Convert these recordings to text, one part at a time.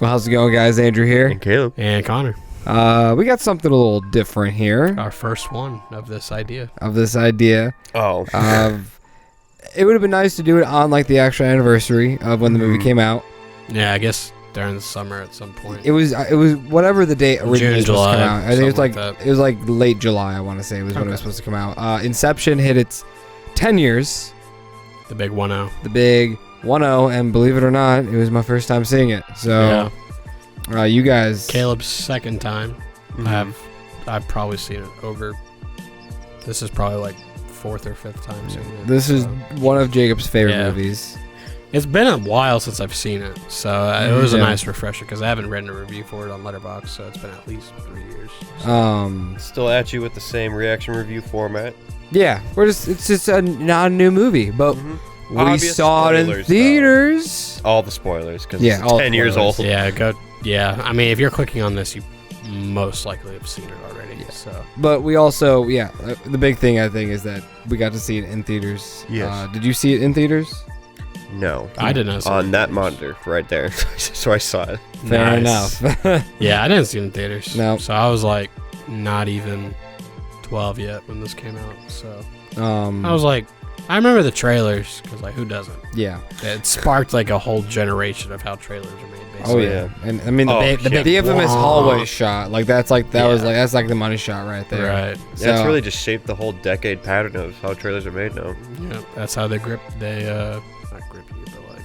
Well, how's it going, guys? Andrew here. And Caleb. And Connor. We got something a little different here. Our first one of this idea. Oh. It would have been nice to do it on like the actual anniversary of when the movie came out. Yeah, I guess during the summer at some point. It was whatever the date originally was supposed to come out. I think it was like late July, I want to say, was when it was supposed to come out. Inception hit its 10 years. The big 1-0. The big 1-0, and believe it or not, it was my first time seeing it. So, you guys... Caleb's second time. I've probably seen it over... This is probably like fourth or fifth time seeing it. This is one of Jacob's favorite movies. It's been a while since I've seen it, so it was a nice refresher because I haven't written a review for it on Letterboxd, so it's been at least 3 years. So. Still at you with the same reaction review format. Yeah, it's just not a new movie, but we Obvious saw it in spoilers, theaters. All the spoilers, because Yeah, it's all 10 years old. Yeah, I mean, if you're clicking on this, you most likely have seen it already. Yeah. So, but we also, the big thing I think is that we got to see it in theaters. Yes. Did you see it in theaters? No. I didn't see on that monitor right there. So I saw it. Fair enough. Yeah, I didn't see it in theaters. No. So I was like not even 12 yet when this came out. So I was like, I remember the trailers because like who doesn't? Yeah. It sparked like a whole generation of how trailers are made. Basically. Oh yeah. And I mean the infamous hallway shot, like that's like that's like the money shot right there. Right. So, that's really just shaped the whole decade pattern of how trailers are made now. Yeah, that's how they not grip you, but like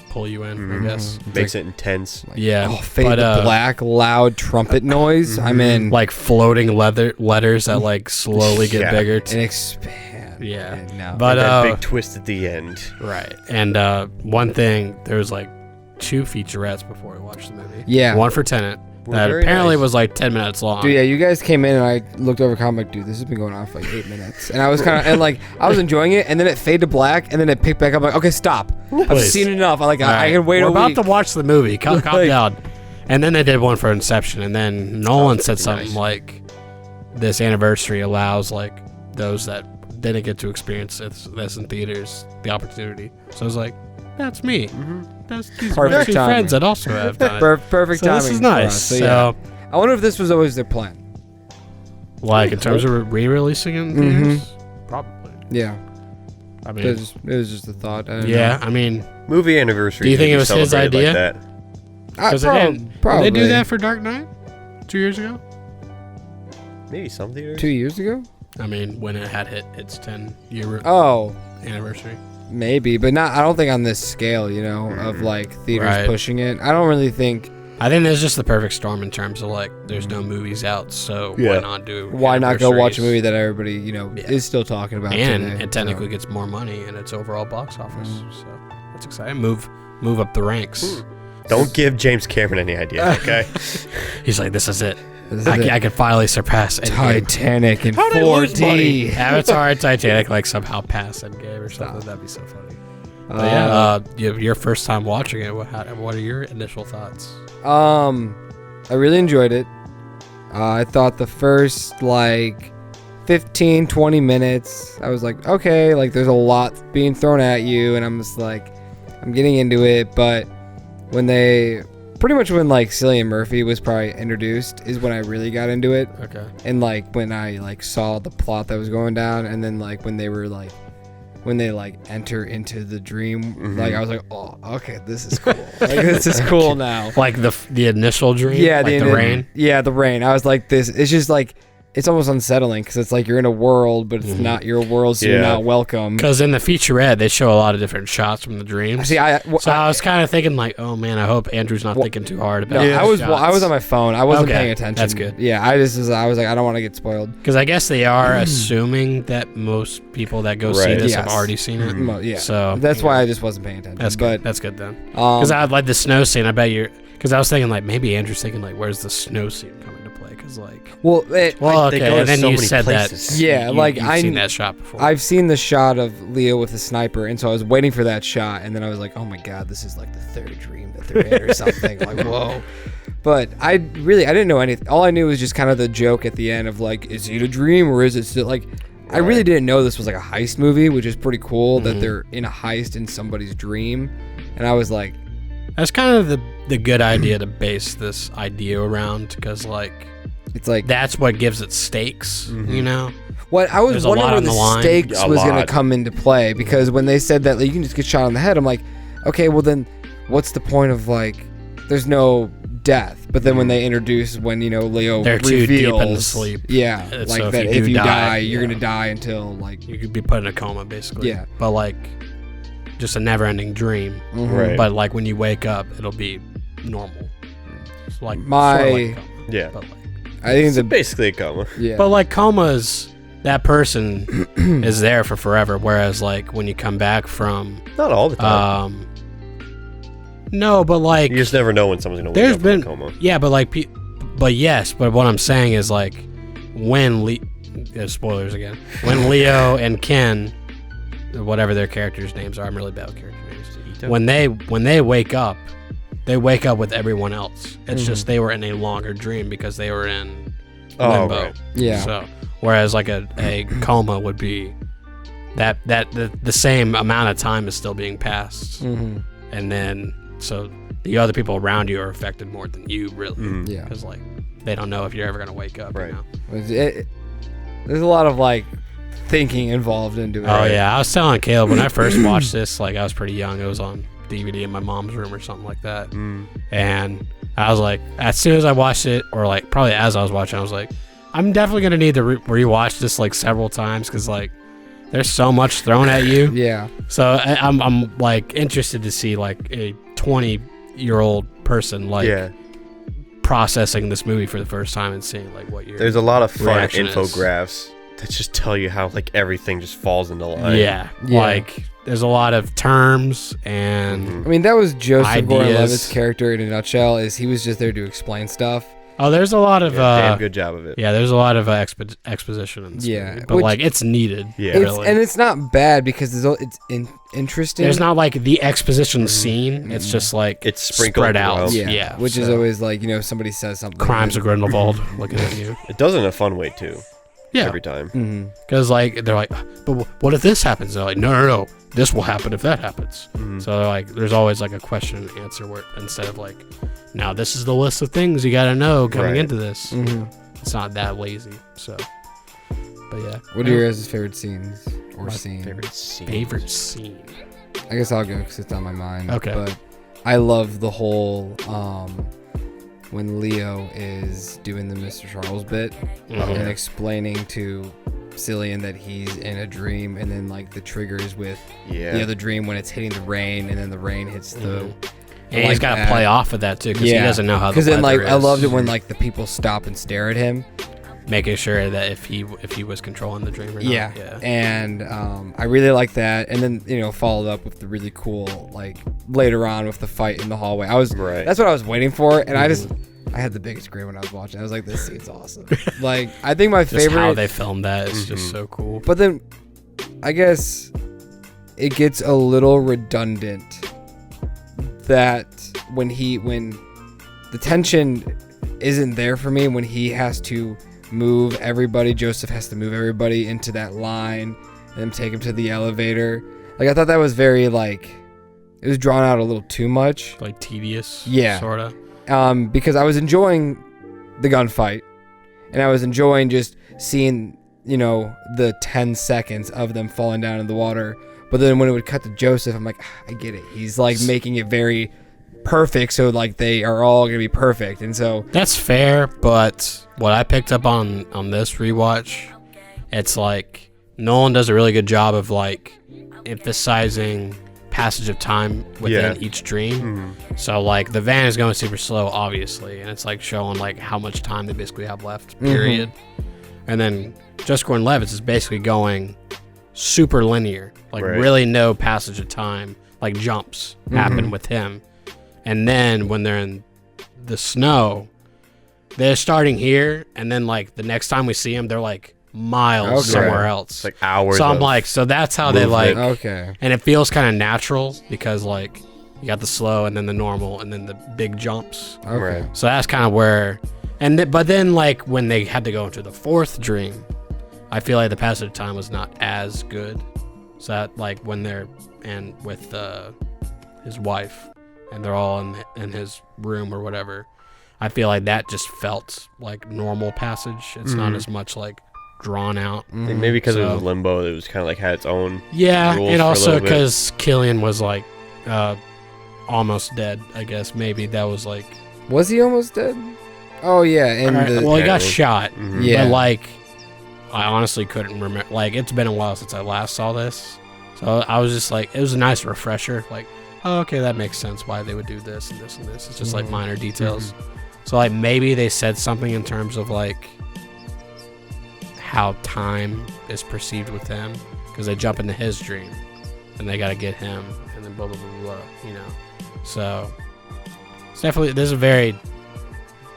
pull you in, I guess. Makes it intense. Yeah. Fade to black, loud trumpet noise. I'm in. Like floating letters that like slowly get bigger and expand. Yeah. No. But that big twist at the end. Right. And one thing, there was like 2 featurettes before we watched the movie. Yeah. One for Tenet. That apparently was like 10 minutes long. Dude, yeah, you guys came in and I looked over comic, dude, this has been going on for like 8 minutes. And I was kind of, and like, I was enjoying it, and then it faded to black, and then it picked back up, like, okay, stop. I've seen enough. I can wait a week. We're about to watch the movie. Calm down. And then they did one for Inception, and then Nolan said something like, this anniversary allows like those that didn't get to experience this in theaters, the opportunity. So I was like, that's me. That's these Perfect timing. friends that also have done it. Perfect so timing. This is nice. So I wonder if this was always their plan. Like in terms of re-releasing it in theaters? Probably. Yeah. I mean, it was just a thought. I mean, movie anniversary. Do you think it was his idea? Because did they do that for Dark Knight 2 years ago? Maybe some theaters. 2 years ago? I mean, when it had hit its 10-year anniversary. Maybe, but not. I don't think on this scale, of like theaters pushing it. I don't really think. I think there's just the perfect storm in terms of like there's no movies out, so why not do? Why not go watch a movie that everybody is still talking about and today, it technically gets more money in its overall box office, so that's exciting. Move up the ranks. Don't give James Cameron any idea, okay? He's like, this is it. I can finally surpass Titanic in 4D. Avatar and Titanic like somehow pass Endgame or something. That'd be so funny. Your first time watching it. What are your initial thoughts? I really enjoyed it. I thought the first 15-20 minutes, I was like, okay, like there's a lot being thrown at you, and I'm just like, I'm getting into it. But when Cillian Murphy was probably introduced is when I really got into it. Okay. And when I saw the plot that was going down, and then when they enter into the dream, I was like, oh, okay, this is cool. This is cool now. Like the initial dream. Yeah, the rain. Yeah, the rain. I was like, this. It's just it's almost unsettling because it's like you're in a world, but it's not your world, so you're not welcome. Because in the featurette, they show a lot of different shots from the dreams. See, I was kind of thinking oh man, I hope Andrew's not thinking too hard about it. I was on my phone. I wasn't paying attention. That's good. Yeah, I was like, I don't want to get spoiled. Because I guess they are assuming that most people that go see this have already seen it. Yeah. So that's why I just wasn't paying attention. That's good. That's good then. Because I like the snow scene. I bet you're. Because I was thinking maybe Andrew's thinking where's the snow scene coming into play? Because they go to and then so you many said places. that. Yeah, I've seen that shot before. I've seen the shot of Leo with the sniper, and so I was waiting for that shot, and then I was like, oh my god, this is like the third dream that they're in or something. Like, whoa. But I didn't know anything. All I knew was just kind of the joke at the end of is it a dream or is it still I really didn't know this was like a heist movie, which is pretty cool that they're in a heist in somebody's dream. And I was like, That's kind of the good idea to base this idea around, because like It's like that's what gives it stakes, you know. what I was There's a wondering lot where on the the line. stakes A was going to lot. come into play, because when they said that like, you can just get shot on the head, I'm like, okay, well then what's the point of like there's no death? But then when they introduce when Leo They're too reveals, deep into sleep. yeah, So like if that you if do you die, die, you're yeah. gonna die until like You could be put in a coma, basically. Yeah. But like, just a never-ending dream. Right. But like when you wake up, it'll be normal. It's like My- sort of like a coma. Yeah. But like, I think It's basically a coma. yeah. but like comas, that person is there for forever. Whereas like when you come back from, Not all the time. no, but like You just never know when someone's gonna there's wake up been, from a coma. yeah, but like, but yes, but what I'm saying is like when spoilers again. When Leo and Ken, whatever their characters' names are, I'm really bad with character names. Ito? When they wake up with everyone else. It's just they were in a longer dream because they were in limbo. Right. Yeah. So whereas like a coma would be that the same amount of time is still being passed, Mhm. and then so the other people around you are affected more than you really, Mhm. Yeah. because like they don't know if you're ever gonna wake up. Right. You know? There's a lot of like thinking involved into it. Oh yeah, I was telling Caleb when I first watched this, like I was pretty young. It was on DVD in my mom's room or something like that, and I was like, as soon as I watched it, or like probably as I was watching, I was like, I'm definitely gonna need to rewatch this like several times, because like there's so much thrown at you. Yeah. So I'm like interested to see like a 20-year-old person like Yeah. processing this movie for the first time and seeing like what your There's a lot of fun reaction is. infographics that just tell you how like everything just falls into line. yeah, Yeah. like there's a lot of terms and Mhm. I mean, that was Joseph Gordon-Levitt's Ideas. character in a nutshell. Is he was just there to explain stuff. oh, there's a lot of Damn good job of it. yeah, there's a lot of exposition in this Yeah, movie, but which- like it's needed. Yeah. It's, really. and it's not bad because it's interesting. There's not like the exposition scene. It's just like It's sprinkled spread out. throughout. yeah, which is so always like somebody says something. crimes of Grindelwald looking at you. It does it in a fun way too. Yeah, Every time. Mm-hmm. because like they're like, but what if this happens? They're like, no, this will happen if that happens. Mhm. So like, there's always like a question and answer where instead of like, now this is the list of things you gotta know coming Right. into this. Mm-hmm. It's not that lazy. So, but yeah. What are your guys' favorite scenes or My scene? Favorite scene. favorite scene? I guess I'll go because it's on my mind. Okay. But I love the whole when Leo is doing the Mr. Charles bit Mhm. and explaining to Cillian that he's in a dream, and then like the triggers with Yeah. the other dream when it's hitting the rain, and then the rain hits the. Mhm. And like he's got to that. play off of that too, because he doesn't know how. Because the then like weather I is. loved it when like the people stop and stare at him. making sure that if he was controlling the dream or not. Yeah. And I really like that. And then, followed up with the really cool, like, later on with the fight in the hallway. Right. That's what I was waiting for. And I had the biggest grin when I was watching. I was like, this scene's awesome. Like, I think my Just favorite. how they filmed that is just so cool. But then, I guess it gets a little redundant that when the tension isn't there for me when he has to move everybody, Joseph has to move everybody into that line and then take him to the elevator. Like, I thought that was very, like, it was drawn out a little too much. Like tedious. Yeah. Sort of. Because I was enjoying the gunfight and I was enjoying just seeing, the 10 seconds of them falling down in the water. But then when it would cut to Joseph, I'm like, I get it. He's like making it very perfect. So like they are all going to be perfect. And so That's fair, but what I picked up on this rewatch, it's like Nolan does a really good job of like emphasizing passage of time within each dream. So like the van is going super slow, obviously, and it's like showing like how much time they basically have left, period. And then Just Gordon-Levitt's is basically going super linear, like really no passage of time, like jumps happen with him. And then when they're in the snow, they're starting here, and then like the next time we see them, they're like miles somewhere else. It's like hours. So I'm of like, so that's how they movement. like, okay. and it feels kind of natural because like you got the slow and then the normal and then the big jumps. Okay. Right. So that's kind of where, but then like when they had to go into the fourth dream, I feel like the passage of time was not as good. So that like when they're and with his wife, and they're all in his room or whatever. I feel like that just felt like normal passage. It's not as much like drawn out. I think maybe because it was limbo, it was kind of like had its own rules and for also because Killian was like almost dead. I guess maybe that was like. Was he almost dead? Oh yeah, and well, he got shot. Yeah, but like, I honestly couldn't remember. Like, it's been a while since I last saw this, so I was just like, it was a nice refresher. Like, oh, okay, that makes sense why they would do this and this and this. It's just like minor details. So like maybe they said something in terms of like how time is perceived with him, because they jump into his dream and they got to get him, and then blah blah blah blah. You know, so it's definitely, this is a very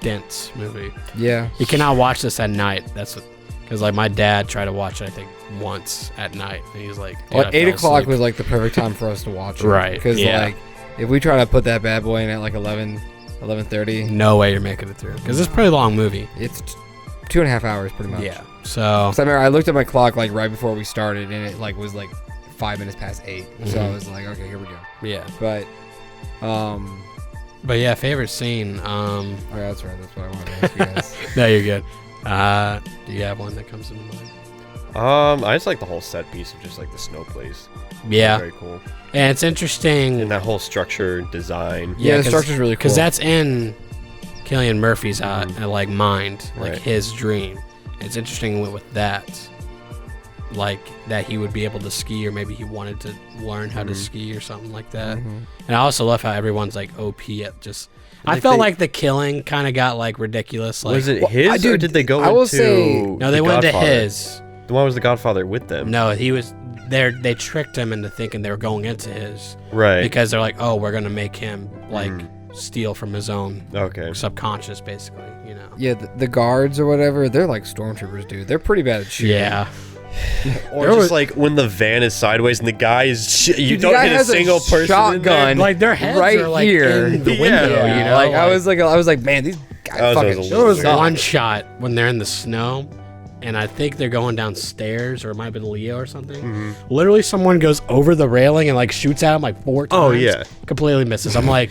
dense movie. Yeah, you cannot watch this at night. That's what, because like my dad tried to watch it, I think once at night, and he's like, well, 8 o'clock was like the perfect time for us to watch it, right? Because like if we try to put that bad boy in at like 11:30, no way you're making it through, because it's a pretty long movie. It's 2.5 hours pretty much. Yeah. So I remember I looked at my clock like right before we started, and it like was like 5 minutes past 8. So I was like, okay, here we go. Yeah. But yeah, favorite scene. Oh, yeah, that's right. That's what I wanted to ask you guys. No, you're good. Do you have one that comes to mind? I just like the whole set piece of just like the snow place. Yeah. Very cool. And it's interesting. And that whole structure design. Yeah, the structure's really cool. Because that's in Cillian Murphy's like mind, like his dream. It's interesting with that, like that he would be able to ski, or maybe he wanted to learn how to ski or something like that. And I also love how everyone's like OP at just. Like I felt like the killing kind of got like ridiculous. Like, was it his, or did they go into? No, they went into his. Why was the Godfather with them? No, he was there. They tricked him into thinking they were going into his. Right. Because they're like, oh, we're gonna make him like steal from his own subconscious, basically. You know. Yeah, the guards or whatever, they're like stormtroopers, dude. They're pretty bad at shooting. Yeah. Or just like when the van is sideways and the guy is you don't hit a single person shotgun, like their heads right are like here in the window. You know, like I was like, man, these guys fucking. There was one shot when they're in the snow, and I think they're going downstairs, or it might have been Leo or something. Literally, someone goes over the railing and like shoots at him like 4 times. Oh yeah, completely misses. I'm like,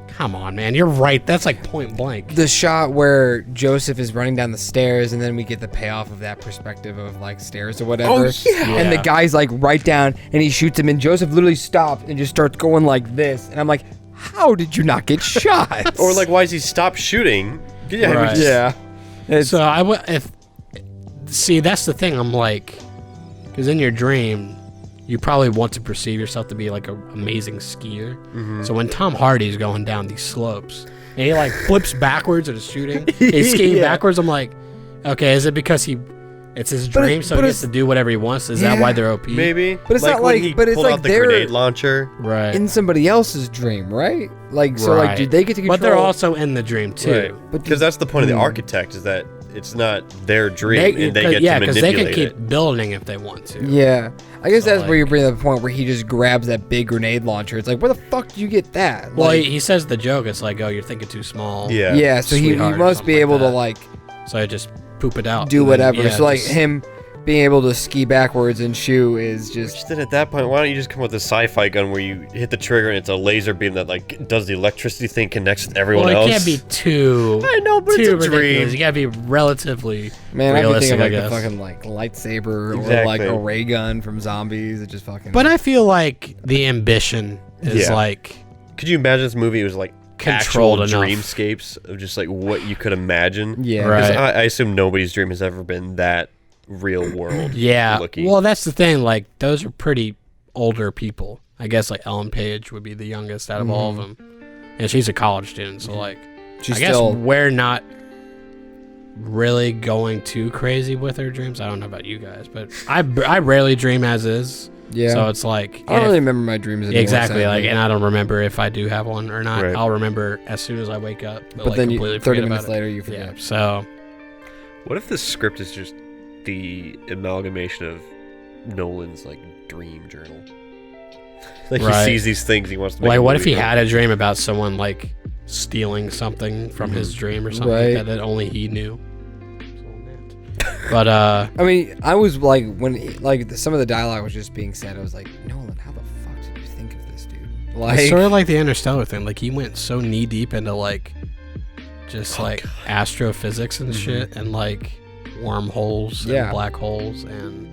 come on, man, you're right. That's like point blank. The shot where Joseph is running down the stairs, and then we get the payoff of that perspective of like stairs or whatever. Oh yeah. And the guy's like right down, and he shoots him, and Joseph literally stops and just starts going like this, and I'm like, how did you not get shot? Or like, why does he stop shooting? Yeah. Right. Yeah. So I would see, that's the thing. I'm like, because in your dream, you probably want to perceive yourself to be like an amazing skier. So when Tom Hardy's going down these slopes and he like flips backwards and is shooting, he's skiing backwards, I'm like, okay, is it because it's his dream, so he gets to do whatever he wants? Is that why they're OP? Maybe. But it's not like, but it's pulled like out the they're grenade launcher. Right. in somebody else's dream, right? Like, so like, did they get to control? But they're also in the dream too. Right. Because that's the point of the architect, is that it's not their dream, and they get to manipulate because they can keep it. building if they want to. Yeah, I guess So, that's like, where you bring up the point where he just grabs that big grenade launcher. It's like, where the fuck did you get that? Well, Like, he says the joke. It's like, oh, you're thinking too small. Yeah. yeah, so he Sweetheart or must be something able like to that. like So I just poop it out. do and then, whatever. yeah, So like just- him being able to ski backwards and shoot is just. Just then at that point, why don't you just come with a sci-fi gun where you hit the trigger and it's a laser beam that like does the electricity thing, connects with everyone Well, else? it can't be too. I know, but too it's a ridiculous. dream. You gotta be relatively Man, I can think realistic, of like I the guess. fucking like lightsaber or Exactly. like a ray gun from Zombies. It just fucking. But I feel like the ambition is Yeah. like Could you imagine this movie was like Controlled actual enough. dreamscapes of just like what you could imagine? yeah, Right. 'Cause I assume nobody's dream has ever been that real world. yeah. looking. Well, that's the thing. Like those are pretty older people. I guess like Ellen Page would be the youngest out of all of them, and she's a college student. So like, She's I guess still. we're not really going too crazy with her dreams. I don't know about you guys, but I rarely dream as is. Yeah. So it's like I don't really remember my dreams anymore. exactly like, sadly. and I don't remember if I do have one or not. Right. I'll remember as soon as I wake up. But like, then completely 30 forget minutes about later, you it. forget. Yeah. So What if the script is just the amalgamation of Nolan's like dream journal? Like Right. he sees these things, he wants to make like, a what if movie he about. had a dream about someone like stealing something from his dream or something Right. like that only he knew? But I mean, I was like, when like some of the dialogue was just being said, I was like, Nolan, how the fuck did you think of this, dude? Like, it's sort of like the Interstellar thing. Like he went so knee deep into like just like astrophysics and shit, and like wormholes and black holes, and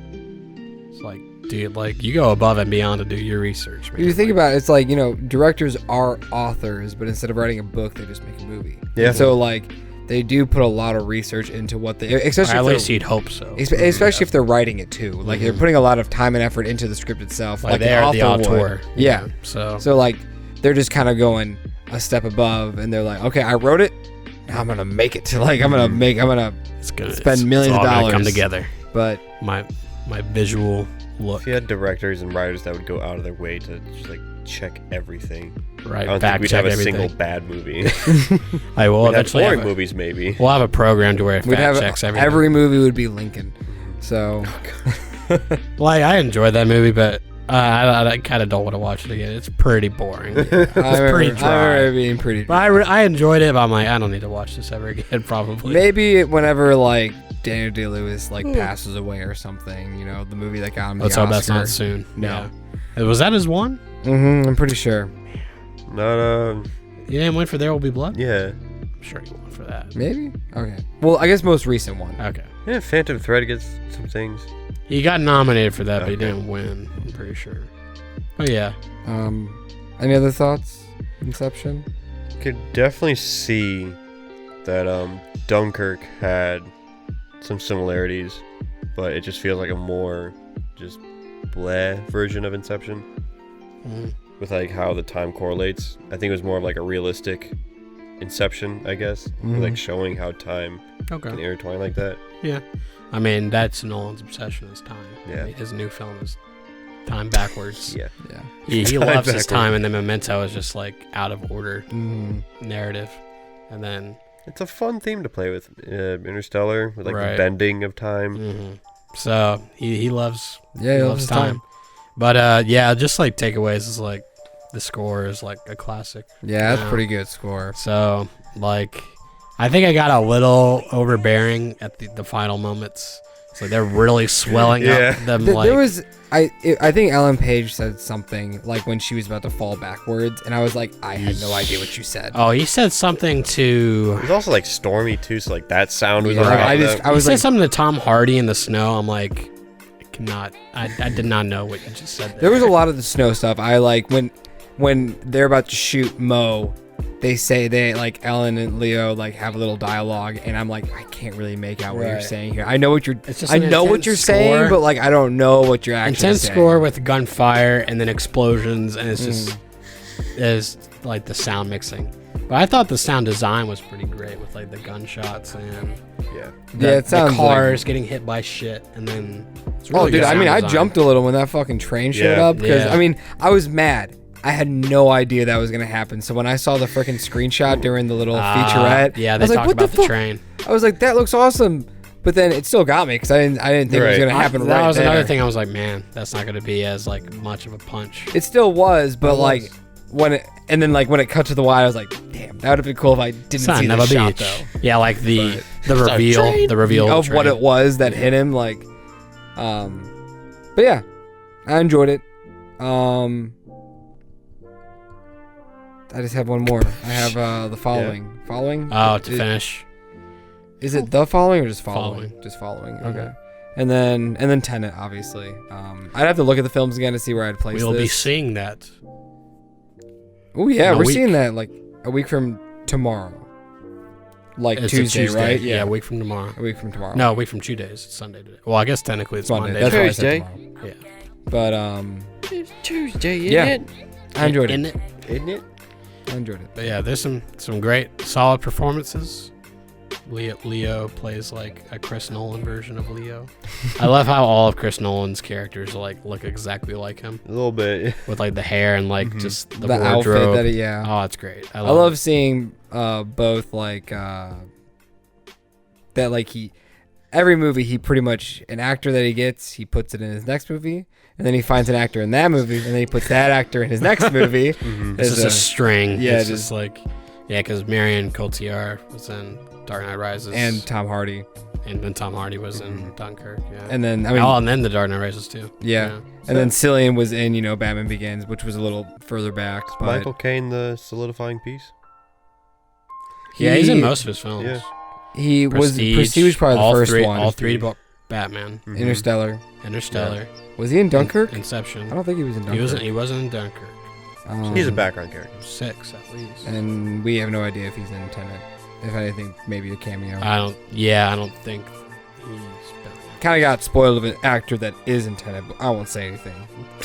it's like, dude, like you go above and beyond to do your research. Man. You think about it, it's like, you know, directors are authors, but instead of writing a book, they just make a movie. Yeah. And so like they do put a lot of research into what they, especially at least you'd hope so. Especially if they're writing it too. Like they're putting a lot of time and effort into the script itself. Like they're the author. Yeah. So like they're just kind of going a step above, and they're like, okay, I wrote it. Now I'm gonna make it to like I'm gonna spend millions of dollars. Come together. But my visual look. If you had directors and writers that would go out of their way to just like check everything, right? I don't think we'd have a single bad movie. I will we'd eventually have boring movies, maybe. We'll have a program to where it fact checks everything. Every movie would be Lincoln. So, like, I enjoyed that movie, but I kind of don't want to watch it again. It's pretty boring. It's pretty dry. I remember it being pretty dry. But I enjoyed it, but I'm like, I don't need to watch this ever again, probably. Maybe whenever, like, Daniel Day-Lewis, like, passes away or something, you know, the movie that got him the Oscar. Let's hope that's not soon. No. Yeah. Was that his one? Mm-hmm, I'm pretty sure. No. You didn't win for There Will Be Blood? Yeah. I'm sure you won for that. Maybe? Okay. Well, I guess most recent one. Okay. Yeah, Phantom Thread gets some things. He got nominated for that, but he didn't win, I'm pretty sure. Oh, yeah. Any other thoughts? Inception? Could definitely see that Dunkirk had some similarities, but it just feels like a more just bleh version of Inception. Mm-hmm. With like how the time correlates. I think it was more of like a realistic Inception, I guess. With, like showing how time can intertwine like that. Yeah. I mean, that's Nolan's obsession is time. Yeah. I mean, his new film is time backwards. Yeah. He loves his time, and then Memento is just like out of order narrative. And then it's a fun theme to play with Interstellar, with like the bending of time. Mm-hmm. So he loves he loves time. But just like takeaways is like the score is like a classic. Yeah, that's pretty good score. So like I think I got a little overbearing at the final moments. So they're really swelling up them. Like there was I think Ellen Page said something like when she was about to fall backwards, and I was like, I had no idea what you said. Oh, he said something to. It was also like stormy too, so like that sound was. I said something to Tom Hardy in the snow. I'm like, I did not know what you just said. There was a lot of the snow stuff. I like when they're about to shoot Mo. They say like Ellen and Leo like have a little dialogue, and I'm like, I can't really make out what you're saying here. I know what you're saying, but like I don't know what you're actually saying. Intense score with gunfire and then explosions, and it's just is like the sound mixing. But I thought the sound design was pretty great with like the gunshots and it sounds the cars getting hit by shit, and then it's really dude, I mean, I jumped a little when that fucking train showed up because I mean, I was mad. I had no idea that was gonna happen. So when I saw the freaking screenshot during the little featurette, they I was like, talked "What about the train." I was like, "That looks awesome," but then it still got me because I didn't think it was gonna happen. That right was there. another thing. I was like, "Man, that's not gonna be as like much of a punch." It still was, but like when it cut to the wide, I was like, "Damn, that would have been cool if I didn't see the shot though." Yeah, like the reveal of what it was that hit him. Like, but yeah, I enjoyed it. I just have one more. I have the following. Following? Oh, to finish. Is it the following or just following? Following. Just following. Okay. And then Tenet, obviously. I'd have to look at the films again to see where I'd place this. We'll be seeing that. Oh yeah, we're seeing that like a week from tomorrow. Like it's Tuesday, right? Yeah, a week from tomorrow. A week from tomorrow. No, a week from 2 days. It's Sunday today. Well, I guess technically it's Monday. That's Tuesday. why I said tomorrow. Yeah. But It's Tuesday, I enjoyed it. Isn't it? I enjoyed it. But yeah, there's some great solid performances. Leo plays like a Chris Nolan version of Leo. I love how all of Chris Nolan's characters like look exactly like him. A little bit. With like the hair and like just the outfit wardrobe. Oh, it's great. I love seeing both like that like every movie he pretty much an actor that he gets, he puts it in his next movie. And then he finds an actor in that movie, and then he puts that actor in his next movie. It's just a string. Yeah, it's just like Yeah, because Marion Cotillard was in Dark Knight Rises. And Tom Hardy. And then Tom Hardy was in Dunkirk, yeah. And then, and then The Dark Knight Rises, too. Yeah. And then Cillian was in, Batman Begins, which was a little further back. But Michael Caine the solidifying piece? Yeah, he's in most of his films. Yeah. He Prestige was probably the first one. All three Batman. Mm-hmm. Interstellar. Yeah. Was he in Dunkirk? Inception. I don't think he was in Dunkirk. He wasn't in Dunkirk. He's a background character. 6 at least. And we have no idea if he's in Tenet. If anything, maybe a cameo. I don't think he's kind of got spoiled of an actor that is in Tenet, but I won't say anything.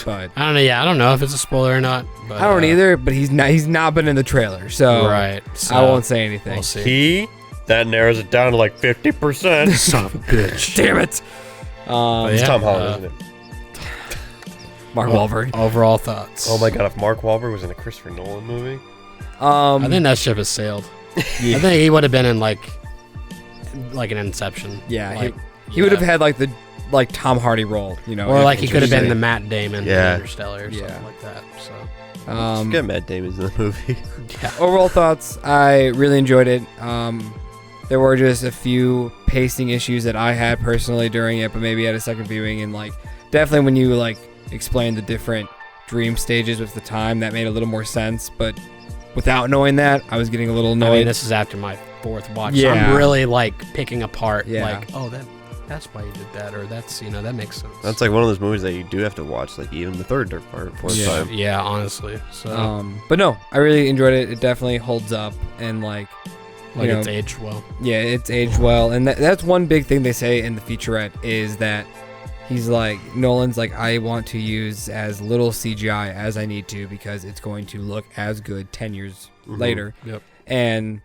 But I don't know. Yeah, I don't know if it's a spoiler or not. But, I don't either. But he's not been in the trailer, so right. So I won't say anything. We'll see. That narrows it down to like 50%. Son of a bitch! Damn it! It's Tom Holland, isn't it? Mark Wahlberg. Overall thoughts. Oh my god! If Mark Wahlberg was in a Christopher Nolan movie, I think that ship has sailed. Yeah. I think he would have been in like an Inception. Yeah, he would have had like Tom Hardy role, or like he could have been the Matt Damon in Interstellar or something like that. So get Matt Damon's in the movie. Yeah. Overall thoughts, I really enjoyed it. There were just a few pacing issues that I had personally during it, but maybe at a second viewing, and definitely when you explained the different dream stages with the time, that made a little more sense. But without knowing that, I was getting a little annoyed. I mean, this is after my 4th watch. Yeah. So I'm really picking apart. Yeah. That's why you did that, or that's that makes sense. That's one of those movies that you do have to watch, even the 3rd or 4th time. Yeah, honestly. So. But no, I really enjoyed it. It definitely holds up, and it's aged well. Yeah, it's aged well, and that's one big thing they say in the featurette is that he's Nolan's I want to use as little CGI as I need to because it's going to look as good 10 years later. Yep. And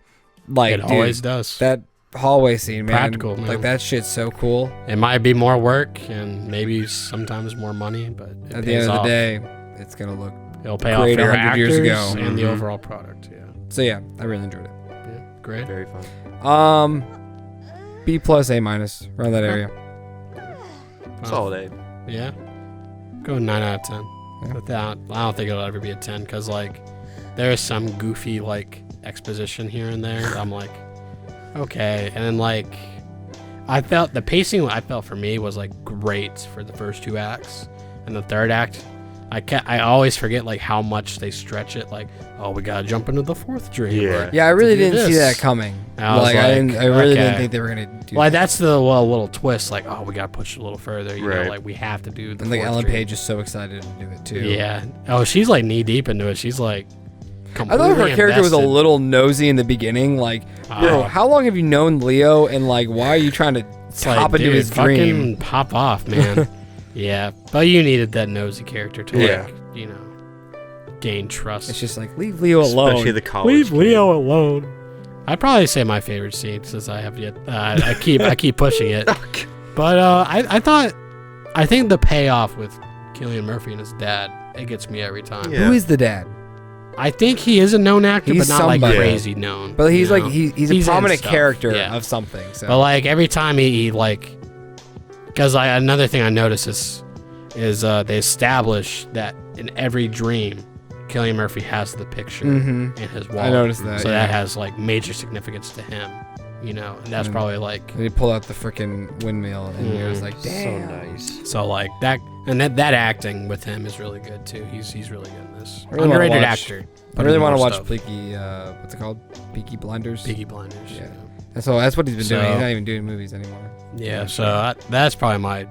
it always does. That hallway scene, man. Practical, man. That shit's so cool. It might be more work and maybe sometimes more money, but at the end of the day, it's gonna look it'll pay off for your 100 years ago and the overall product. Yeah. So yeah, I really enjoyed it. Yeah, great. Very fun. B plus A minus around that area. Solid A. Yeah. Go 9 out of 10. Yeah. Without, I don't think it'll ever be a 10 because there is some goofy exposition here and there. I'm okay, and then I felt the pacing. I felt for me was great for the first 2 acts, and the 3rd act, I always forget how much they stretch it. We gotta jump into the 4th dream. Yeah, I really didn't see that coming. I really didn't think they were gonna do. That's the little twist. We gotta push it a little further. You know, we have to do. And Ellen Page is so excited to do it too. Yeah. Oh, she's knee deep into it. She's I thought her character was a little nosy in the beginning. Bro, how long have you known Leo, and why are you trying to hop into his dream? Pop off, man. Yeah, but you needed that nosy character to gain trust. It's just leave Leo alone. Especially the college. Leave Leo alone. I'd probably say my favorite scene since I have yet. I keep pushing it, but I think the payoff with Cillian Murphy and his dad, it gets me every time. Yeah. Who is the dad? I think he is a known actor, he's but not crazy known. But he's he's a prominent character of something. So. But every time he because another thing I noticed is they establish that in every dream, Cillian Murphy has the picture in his wall. I noticed that. So that has major significance to him. And that's probably And he pulled out the freaking windmill, and he was damn. So nice. So that, and that acting with him is really good too. He's really good in this. Really underrated actor. I really want to watch Peaky. What's it called? Peaky Blinders. Peaky Blinders. Yeah. And so that's what he's been doing. He's not even doing movies anymore. Yeah. So that's probably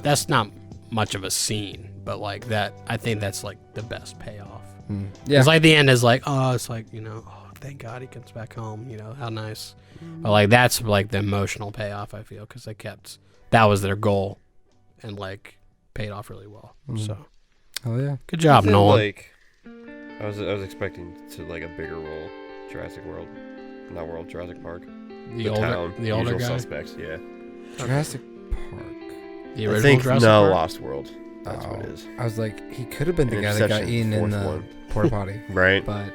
that's not much of a scene, but that I think that's the best payoff. Yeah. It's the end is thank God he comes back home. How nice. But that's the emotional payoff I feel because that was their goal, and paid off really well. So. Oh yeah. Good job, Nolan. I was expecting to a bigger role, Jurassic World, not World, Jurassic Park. The older guy. Suspects, yeah. Jurassic Park. The original I think Jurassic Park? Lost World. That's what it is. I was he could have been the guy that got eaten in the porta potty. Right. But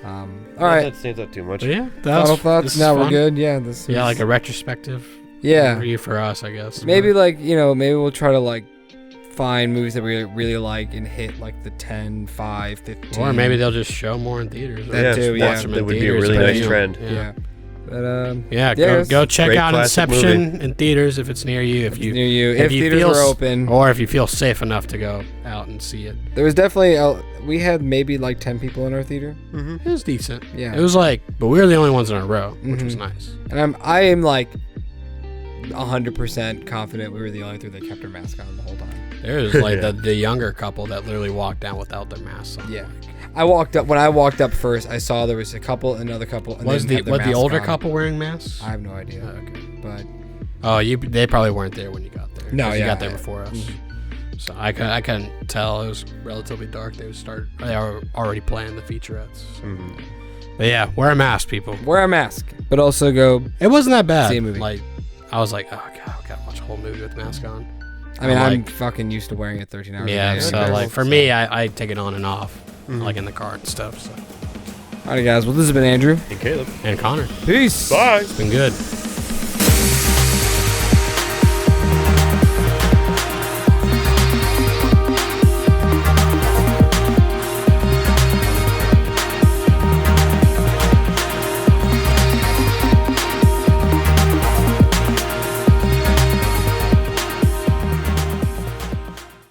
all right. That stands out too much. But yeah. Final thoughts. Now we're good. Yeah. This. Yeah, a retrospective. Yeah. For us, I guess. Maybe maybe we'll try to find movies that we really like and hit like the 10, 5, 15. Or maybe they'll just show more in theaters. That too, yeah. Watch them in That would be a theaters, really but, nice you know, trend. Yeah. But go check Great out classic Inception in theaters if it's near you. If theaters feel are open, or if you feel safe enough to go out and see it. there was definitely we had maybe like 10 people in our theater. Mm-hmm. It was decent. Yeah. It was like, but we were the only ones in a row, which was nice. And I am like 100% confident we were the only three that kept our mask on the whole time. There was like the younger couple that literally walked down without their masks on. Yeah. When I walked up first, I saw there was a couple, another couple, and Was they didn't have their the mask older on. couple wearing masks? I have no idea. Okay. But They probably weren't there when you got there. No, 'cause yeah, you got there before us. So I couldn't tell. It was relatively dark. They were already playing the featurettes. Mm-hmm. But yeah, wear a mask, people. wear a mask, but also go. It wasn't that bad. See a movie. Like, I was like, oh god, I gotta watch a whole movie with mask on. I mean, I'm like, fucking used to wearing it 13 hours. yeah. a day. So like for me, I take it on and off, like in the car and stuff. So. All right, guys. Well, this has been Andrew And Caleb. And Connor. Peace. Bye. It's been good.